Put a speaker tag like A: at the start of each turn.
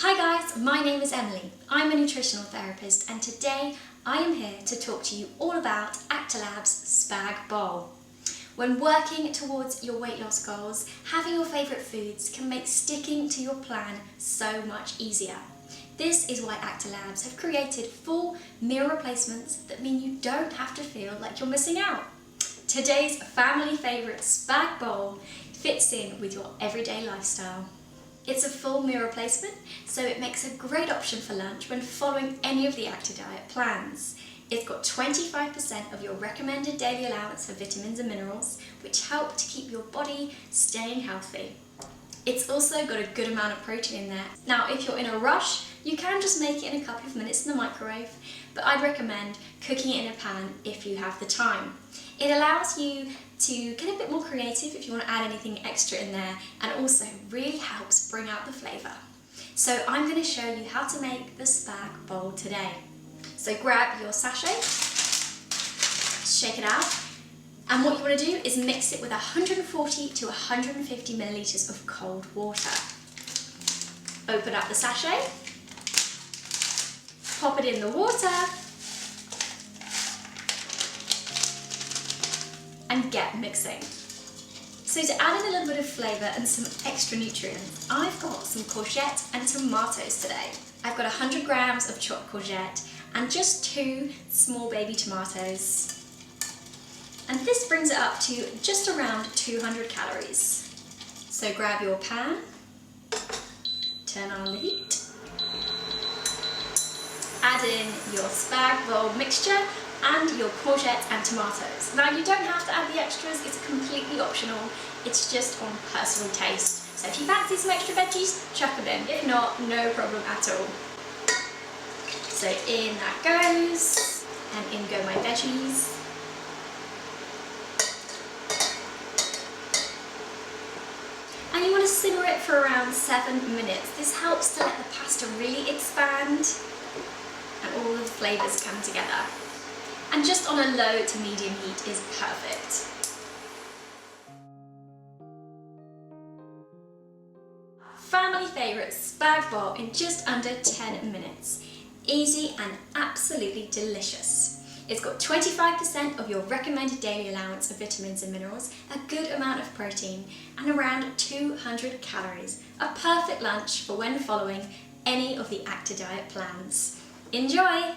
A: Hi guys, my name is Emily. I'm a nutritional therapist and today I am here to talk to you all about Acti-Labs Spag Bol. When working towards your weight loss goals, having your favourite foods can make sticking to your plan so much easier. This is why Acti-Labs have created full meal replacements that mean you don't have to feel like you're missing out. Today's family favourite Spag Bol fits in with your everyday lifestyle. It's a full meal replacement, so it makes a great option for lunch when following any of the Acti-Diet plans. It's got 25% of your recommended daily allowance for vitamins and minerals, which help to keep your body staying healthy. It's also got a good amount of protein in there. Now, if you're in a rush, you can just make it in a couple of minutes in the microwave, but I'd recommend cooking it in a pan if you have the time. It allows you to get a bit more creative if you want to add anything extra in there, and also really helps bring out the flavour. So I'm going to show you how to make the Spag Bol today. So grab your sachet, shake it out, and what you want to do is mix it with 140 to 150 millilitres of cold water. Open up the sachet, pop it in the water, and get mixing. So to add in a little bit of flavour and some extra nutrients, I've got some courgette and tomatoes today. I've got 100 grams of chopped courgette and just 2 small baby tomatoes. And this brings it up to just around 200 calories. So grab your pan, turn on the heat, add in your Spag Bol mixture and your courgette and tomatoes. Now you don't have to add the extras, it's completely optional, it's just on personal taste. So if you fancy some extra veggies, chuck them in. If not, no problem at all. So in that goes, and in go my veggies. And you want to simmer it for around 7 minutes. This helps to let the pasta really expand and all the flavours come together. And just on a low to medium heat is perfect. Family favourite Spag Bol in just under 10 minutes. Easy and absolutely delicious. It's got 25% of your recommended daily allowance of vitamins and minerals, a good amount of protein, and around 200 calories. A perfect lunch for when following any of the Acti-Diet plans. Enjoy!